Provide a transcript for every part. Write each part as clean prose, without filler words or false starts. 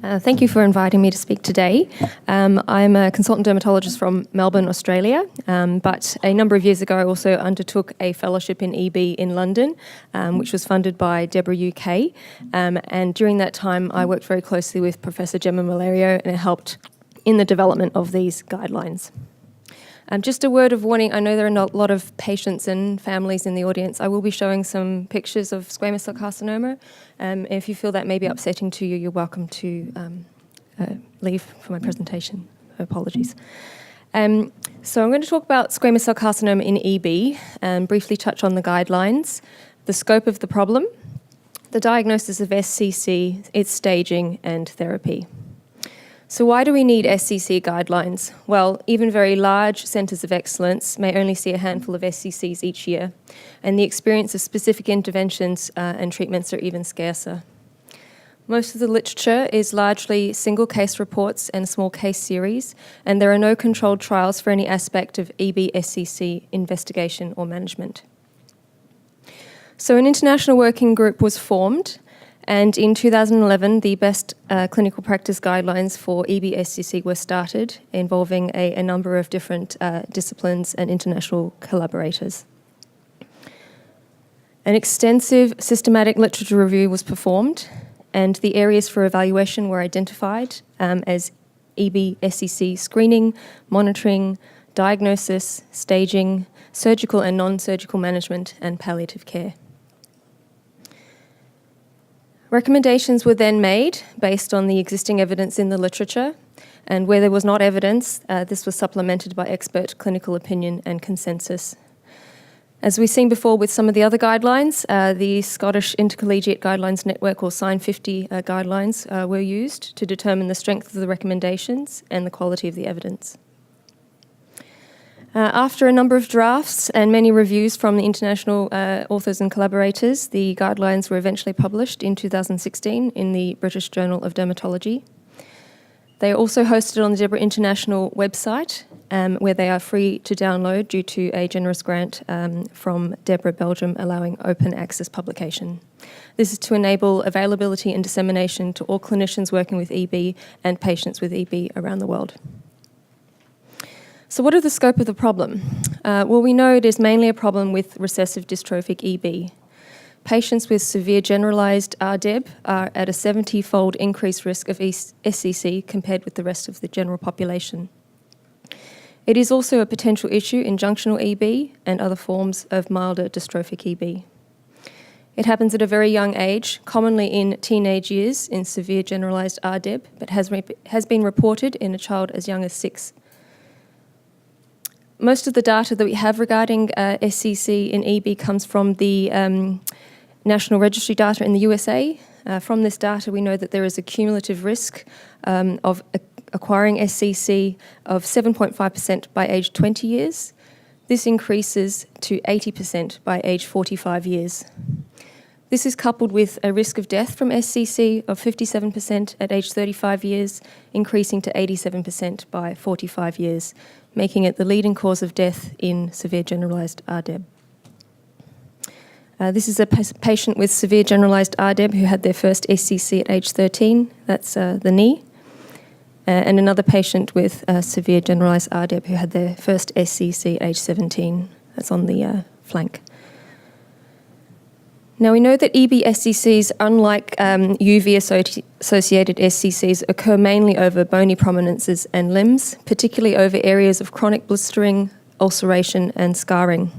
Thank you for inviting me to speak today. I'm a consultant dermatologist from Melbourne, Australia, but a number of years ago I also undertook a fellowship in EB in London, which was funded by Deborah UK, and during that time I worked very closely with Professor Gemma Malario and it helped in the development of these guidelines. Just a word of warning, I know there are a lot of patients and families in the audience. I will be showing some pictures of squamous cell carcinoma. If you feel that may be upsetting to you, you're welcome to leave for my presentation. Apologies. So I'm going to talk about squamous cell carcinoma in EB and briefly touch on the guidelines, the scope of the problem, the diagnosis of SCC, its staging and therapy. So why do we need SCC guidelines? Well, even very large centres of excellence may only see a handful of SCCs each year, and the experience of specific interventions and treatments are even scarcer. Most of the literature is largely single case reports and small case series, and there are no controlled trials for any aspect of EB-SCC investigation or management. So an international working group was formed, and in 2011, the best clinical practice guidelines for EB-SCC were started, involving a number of different disciplines and international collaborators. An extensive systematic literature review was performed, and the areas for evaluation were identified as EB-SCC screening, monitoring, diagnosis, staging, surgical and non-surgical management, and palliative care. Recommendations were then made based on the existing evidence in the literature, and where there was not evidence, this was supplemented by expert clinical opinion and consensus. As we've seen before with some of the other guidelines, the Scottish Intercollegiate Guidelines Network, or SIGN 50 guidelines, were used to determine the strength of the recommendations and the quality of the evidence. After a number of drafts and many reviews from the international authors and collaborators, the guidelines were eventually published in 2016 in the British Journal of Dermatology. They are also hosted on the Deborah International website, where they are free to download due to a generous grant from Deborah Belgium allowing open access publication. This is to enable availability and dissemination to all clinicians working with EB and patients with EB around the world. So what are the scope of the problem? Well, we know it is mainly a problem with recessive dystrophic EB. Patients with severe generalised RDEB are at a 70-fold increased risk of SCC compared with the rest of the general population. It is also a potential issue in junctional EB and other forms of milder dystrophic EB. It happens at a very young age, commonly in teenage years in severe generalised RDEB, but has been reported in a child as young as 6. Most of the data that we have regarding SCC in EB comes from the National Registry data in the USA. From this data, we know that there is a cumulative risk of acquiring SCC of 7.5% by age 20 years. This increases to 80% by age 45 years. This is coupled with a risk of death from SCC of 57% at age 35 years, increasing to 87% by 45 years, making it the leading cause of death in severe generalised RDEB. This is a patient with severe generalised RDEB who had their first SCC at age 13, that's the knee, and another patient with severe generalised RDEB who had their first SCC at age 17, that's on the flank. Now, we know that EB-SCCs, unlike UV-associated SCCs, occur mainly over bony prominences and limbs, particularly over areas of chronic blistering, ulceration, and scarring.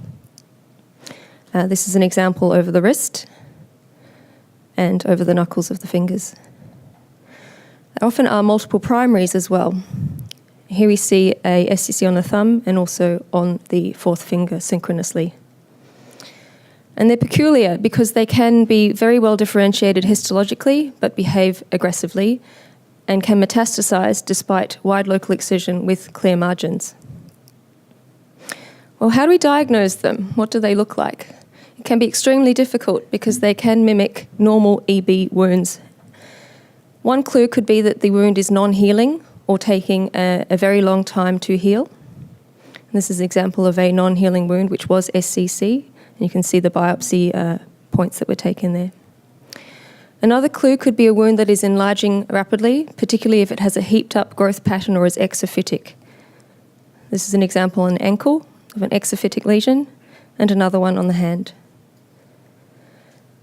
This is an example over the wrist and over the knuckles of the fingers. There often are multiple primaries as well. Here we see a SCC on the thumb and also on the fourth finger synchronously. And they're peculiar because they can be very well differentiated histologically but behave aggressively and can metastasize despite wide local excision with clear margins. Well, how do we diagnose them? What do they look like? It can be extremely difficult because they can mimic normal EB wounds. One clue could be that the wound is non-healing or taking a very long time to heal. This is an example of a non-healing wound which was SCC. You can see the biopsy points that were taken there. Another clue could be a wound that is enlarging rapidly, particularly if it has a heaped up growth pattern or is exophytic. This is an example on the ankle of an exophytic lesion and another one on the hand.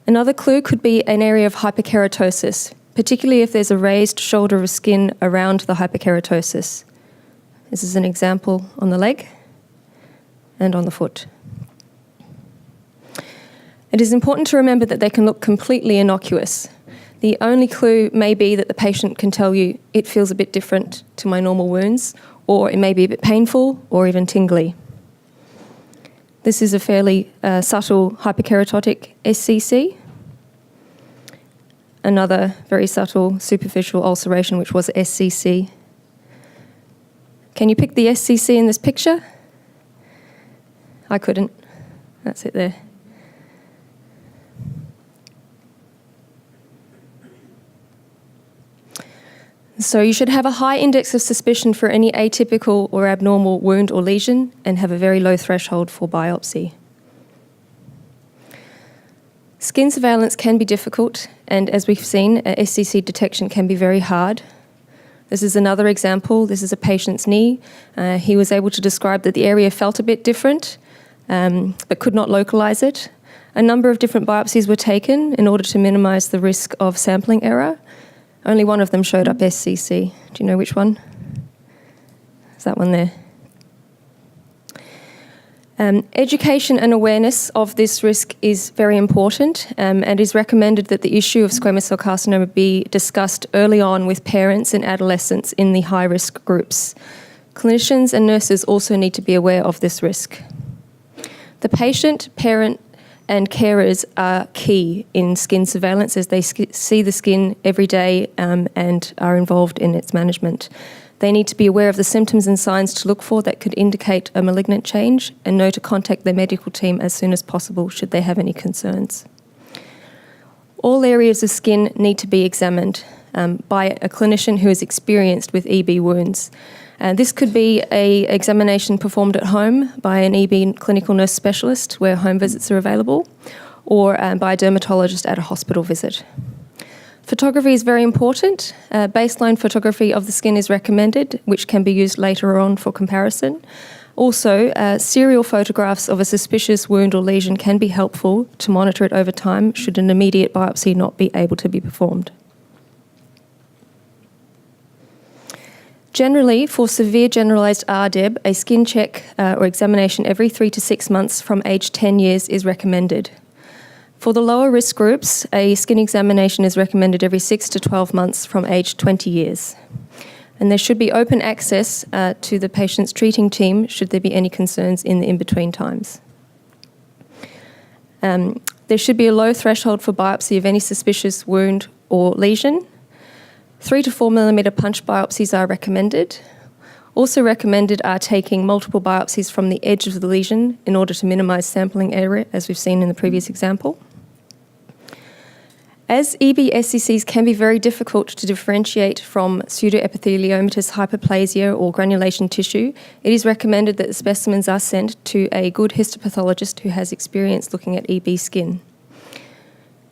Another clue could be an area of hyperkeratosis, particularly if there's a raised shoulder of skin around the hyperkeratosis. This is an example on the leg and on the foot. It is important to remember that they can look completely innocuous. The only clue may be that the patient can tell you it feels a bit different to my normal wounds, or it may be a bit painful or even tingly. This is a fairly subtle hyperkeratotic SCC. Another very subtle superficial ulceration, which was SCC. Can you pick the SCC in this picture? I couldn't. That's it there. So you should have a high index of suspicion for any atypical or abnormal wound or lesion and have a very low threshold for biopsy. Skin surveillance can be difficult, and as we've seen, SCC detection can be very hard. This is another example. This is a patient's knee. He was able to describe that the area felt a bit different, but could not localize it. A number of different biopsies were taken in order to minimize the risk of sampling error. Only one of them showed up SCC. Do you know which one? It's that one there. Education and awareness of this risk is very important, and it is recommended that the issue of squamous cell carcinoma be discussed early on with parents and adolescents in the high-risk groups. Clinicians and nurses also need to be aware of this risk. The patient, parent, and carers are key in skin surveillance as they see the skin every day and are involved in its management. They need to be aware of the symptoms and signs to look for that could indicate a malignant change and know to contact their medical team as soon as possible should they have any concerns. All areas of skin need to be examined by a clinician who is experienced with EB wounds. This could be an examination performed at home by an EB clinical nurse specialist where home visits are available, or by a dermatologist at a hospital visit. Photography is very important. Baseline photography of the skin is recommended, which can be used later on for comparison. Also, serial photographs of a suspicious wound or lesion can be helpful to monitor it over time should an immediate biopsy not be able to be performed. Generally, for severe generalised RDEB, a skin check or examination every 3 to 6 months from age 10 years is recommended. For the lower risk groups, a skin examination is recommended every 6 to 12 months from age 20 years. And there should be open access to the patient's treating team should there be any concerns in the in-between times. There should be a low threshold for biopsy of any suspicious wound or lesion. 3 to 4 millimetre punch biopsies are recommended. Also recommended are taking multiple biopsies from the edge of the lesion in order to minimise sampling error, as we've seen in the previous example. As EB SCCs can be very difficult to differentiate from pseudoepitheliomatous hyperplasia or granulation tissue, it is recommended that the specimens are sent to a good histopathologist who has experience looking at EB skin.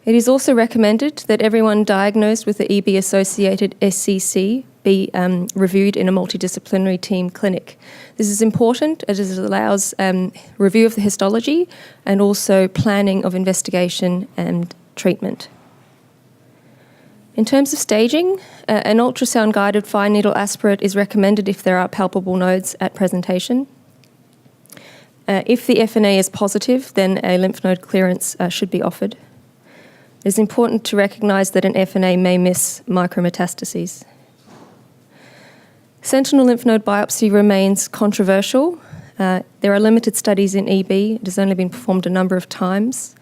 It is also recommended that everyone diagnosed with the EB-associated SCC be reviewed in a multidisciplinary team clinic. This is important as it allows review of the histology and also planning of investigation and treatment. In terms of staging, an ultrasound-guided fine needle aspirate is recommended if there are palpable nodes at presentation. If the FNA is positive, then a lymph node clearance should be offered. It is important to recognise that an FNA may miss micrometastases. Sentinel lymph node biopsy remains controversial. There are limited studies in EB. It has only been performed a number of times.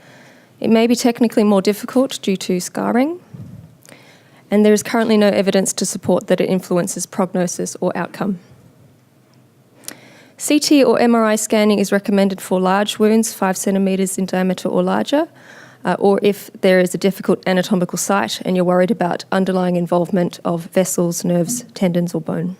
It may be technically more difficult due to scarring, and there is currently no evidence to support that it influences prognosis or outcome. CT or MRI scanning is recommended for large wounds, 5 centimetres in diameter or larger, or if there is a difficult anatomical site and you're worried about underlying involvement of vessels, nerves, tendons or bone.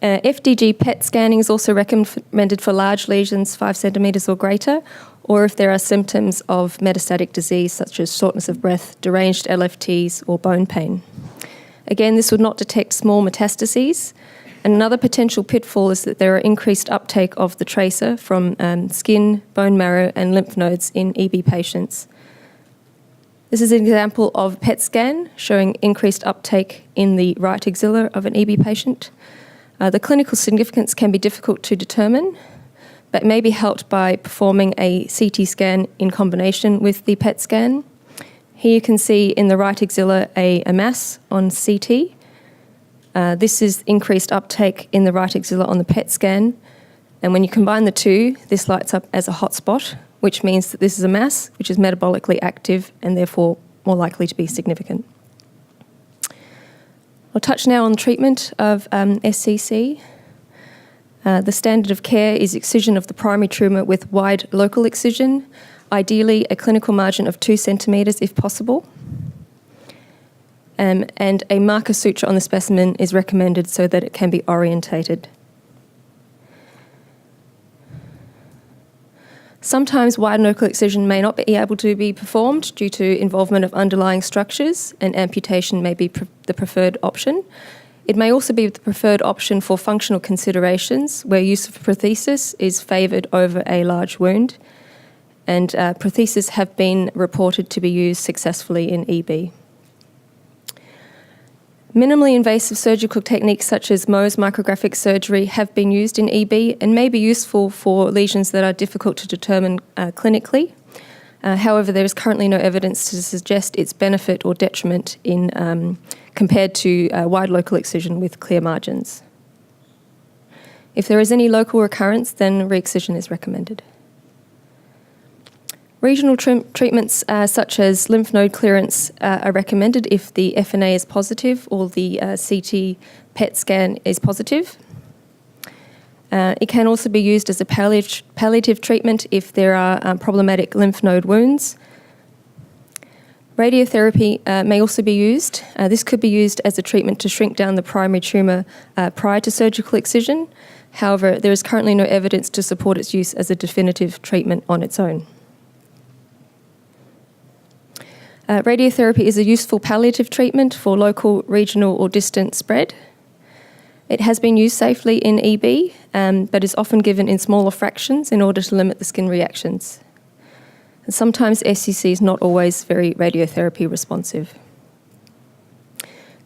FDG PET scanning is also recommended for large lesions 5 centimetres or greater, or if there are symptoms of metastatic disease such as shortness of breath, deranged LFTs or bone pain. Again, this would not detect small metastases. And another potential pitfall is that there are increased uptake of the tracer from skin, bone marrow and lymph nodes in EB patients. This is an example of PET scan showing increased uptake in the right axilla of an EB patient. The clinical significance can be difficult to determine, but may be helped by performing a CT scan in combination with the PET scan. Here you can see in the right axilla a mass on CT. This is increased uptake in the right axilla on the PET scan. And when you combine the two, this lights up as a hotspot, which means that this is a mass which is metabolically active and therefore more likely to be significant. I'll touch now on treatment of SCC. The standard of care is excision of the primary tumour with wide local excision, ideally a clinical margin of 2 centimetres if possible. And a marker suture on the specimen is recommended so that it can be orientated. Sometimes wide local excision may not be able to be performed due to involvement of underlying structures, and amputation may be the preferred option. It may also be the preferred option for functional considerations, where use of prosthesis is favoured over a large wound, and prostheses have been reported to be used successfully in EB. Minimally invasive surgical techniques such as Mohs micrographic surgery have been used in EB and may be useful for lesions that are difficult to determine clinically. However, there is currently no evidence to suggest its benefit or detriment in compared to wide local excision with clear margins. If there is any local recurrence, then re-excision is recommended. Regional treatments such as lymph node clearance are recommended if the FNA is positive or the CT PET scan is positive. It can also be used as a palliative treatment if there are problematic lymph node wounds. Radiotherapy may also be used. This could be used as a treatment to shrink down the primary tumour prior to surgical excision. However, there is currently no evidence to support its use as a definitive treatment on its own. Radiotherapy is a useful palliative treatment for local, regional or distant spread. It has been used safely in EB, but is often given in smaller fractions in order to limit the skin reactions. And sometimes SCC is not always very radiotherapy responsive.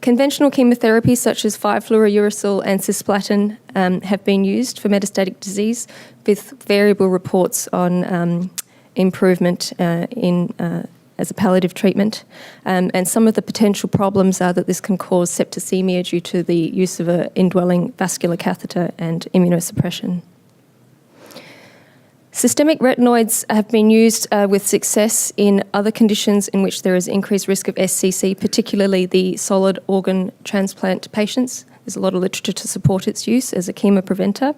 Conventional chemotherapy such as 5-fluorouracil and cisplatin have been used for metastatic disease with variable reports on improvement as a palliative treatment. And some of the potential problems are that this can cause septicemia due to the use of an indwelling vascular catheter and immunosuppression. Systemic retinoids have been used with success in other conditions in which there is increased risk of SCC, particularly the solid organ transplant patients. There's a lot of literature to support its use as a chemopreventer.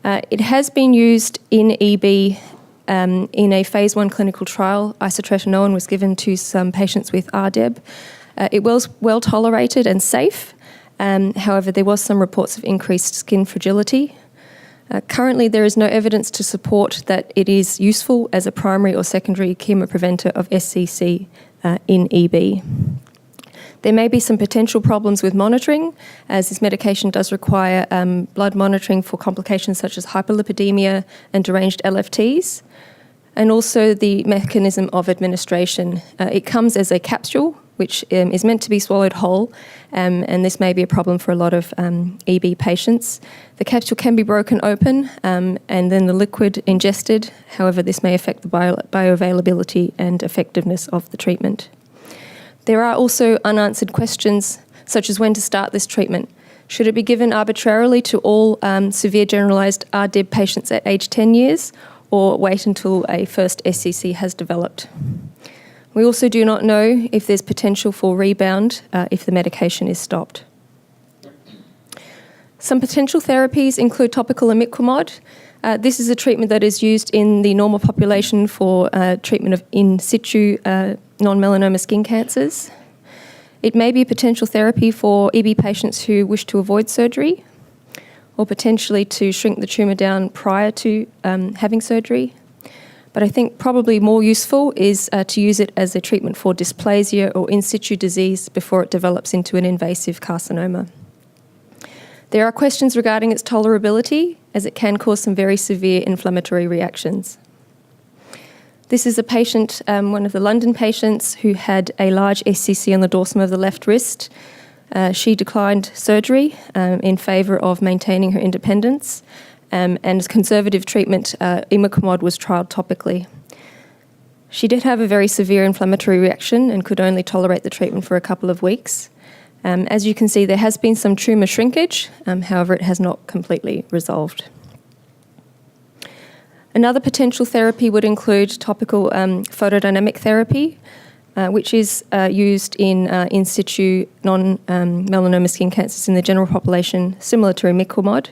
It has been used in EB in a phase 1 clinical trial. Isotretinoin was given to some patients with RDEB. It was well tolerated and safe. However, there was some reports of increased skin fragility. Currently, there is no evidence to support that it is useful as a primary or secondary chemopreventer of SCC in EB. There may be some potential problems with monitoring, as this medication does require blood monitoring for complications such as hyperlipidemia and deranged LFTs, and also the mechanism of administration. It comes as a capsule, which is meant to be swallowed whole, and this may be a problem for a lot of EB patients. The capsule can be broken open and then the liquid ingested. However, this may affect the bioavailability and effectiveness of the treatment. There are also unanswered questions, such as when to start this treatment. Should it be given arbitrarily to all severe generalised RDEB patients at age 10 years, or wait until a first SCC has developed? We also do not know if there's potential for rebound if the medication is stopped. Some potential therapies include topical imiquimod. This is a treatment that is used in the normal population for treatment of in situ non-melanoma skin cancers. It may be a potential therapy for EB patients who wish to avoid surgery. or potentially to shrink the tumour down prior to having surgery. But I think probably more useful is to use it as a treatment for dysplasia or in situ disease before it develops into an invasive carcinoma. There are questions regarding its tolerability, as it can cause some very severe inflammatory reactions. This is a patient, one of the London patients, who had a large SCC on the dorsum of the left wrist. She declined surgery in favour of maintaining her independence, and as conservative treatment, imicamod was trialled topically. She did have a very severe inflammatory reaction and could only tolerate the treatment for a couple of weeks. As you can see, there has been some tumour shrinkage, however, it has not completely resolved. Another potential therapy would include topical photodynamic therapy, which is used in situ non-melanoma skin cancers in the general population, similar to imicamod.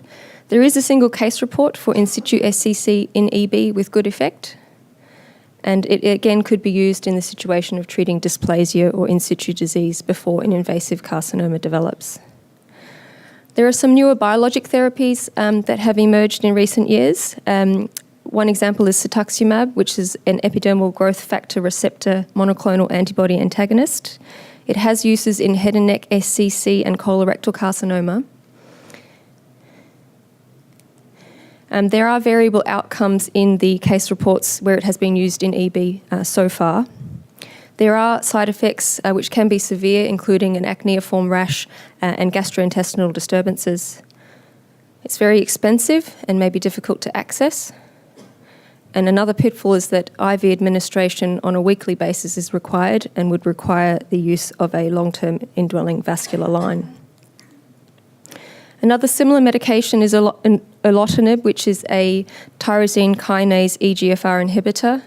There is a single case report for in situ SCC in EB with good effect, and it again could be used in the situation of treating dysplasia or in situ disease before an invasive carcinoma develops. There are some newer biologic therapies that have emerged in recent years. One example is cetuximab, which is an epidermal growth factor receptor monoclonal antibody antagonist. It has uses in head and neck SCC and colorectal carcinoma. There are variable outcomes in the case reports where it has been used in EB so far. There are side effects which can be severe, including an acneiform rash and gastrointestinal disturbances. It's very expensive and may be difficult to access. And another pitfall is that IV administration on a weekly basis is required and would require the use of a long-term indwelling vascular line. Another similar medication is erlotinib, which is a tyrosine kinase EGFR inhibitor.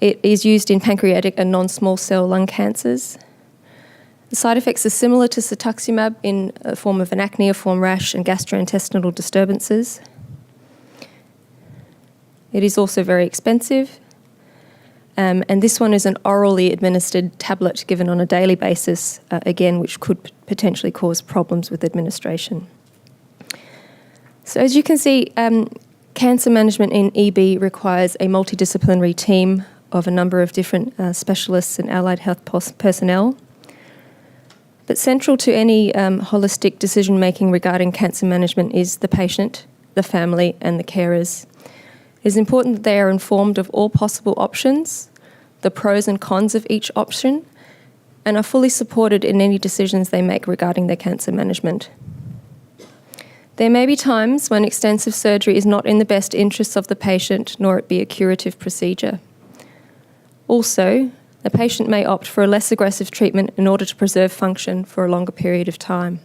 It is used in pancreatic and non-small cell lung cancers. The side effects are similar to cetuximab in the form of an acneiform rash and gastrointestinal disturbances. It is also very expensive, and this one is an orally administered tablet given on a daily basis, again, which could potentially cause problems with administration. So as you can see, cancer management in EB requires a multidisciplinary team of a number of different specialists and allied health personnel. But central to any holistic decision-making regarding cancer management is the patient, the family, and the carers. It is important that they are informed of all possible options, the pros and cons of each option, and are fully supported in any decisions they make regarding their cancer management. There may be times when extensive surgery is not in the best interests of the patient, nor it be a curative procedure. Also, the patient may opt for a less aggressive treatment in order to preserve function for a longer period of time.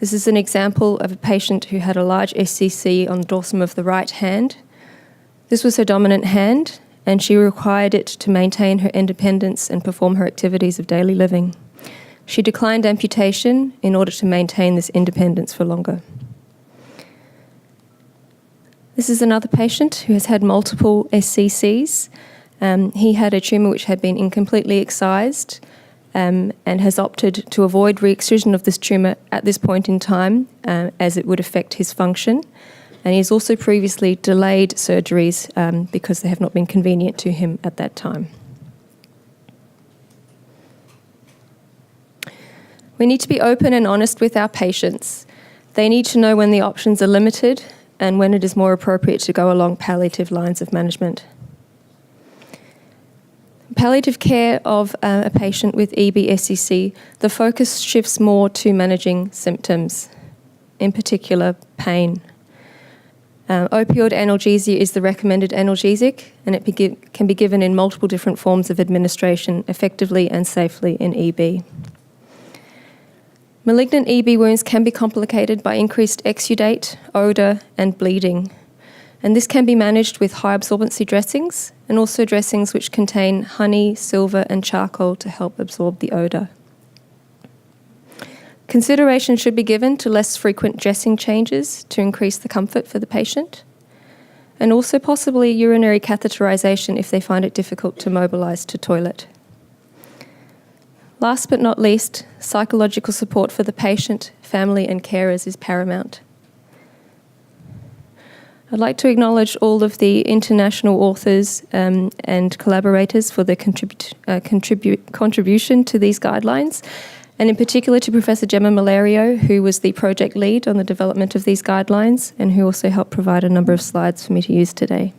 This is an example of a patient who had a large SCC on the dorsum of the right hand. This was her dominant hand, and she required it to maintain her independence and perform her activities of daily living. She declined amputation in order to maintain this independence for longer. This is another patient who has had multiple SCCs. He had a tumour which had been incompletely excised and has opted to avoid re-excision of this tumour at this point in time as it would affect his function. And he's also previously delayed surgeries because they have not been convenient to him at that time. We need to be open and honest with our patients. They need to know when the options are limited and when it is more appropriate to go along palliative lines of management. Palliative care of a patient with EB-SCC, the focus shifts more to managing symptoms, in particular pain. Opioid analgesia is the recommended analgesic, and it can be given in multiple different forms of administration effectively and safely in EB. Malignant EB wounds can be complicated by increased exudate, odour and bleeding, and this can be managed with high absorbency dressings and also dressings which contain honey, silver and charcoal to help absorb the odour. Consideration should be given to less frequent dressing changes to increase the comfort for the patient, and also possibly urinary catheterisation if they find it difficult to mobilise to toilet. Last but not least, psychological support for the patient, family and carers is paramount. I'd like to acknowledge all of the international authors and collaborators for their contribution to these guidelines, and in particular to Professor Gemma Malario, who was the project lead on the development of these guidelines and who also helped provide a number of slides for me to use today.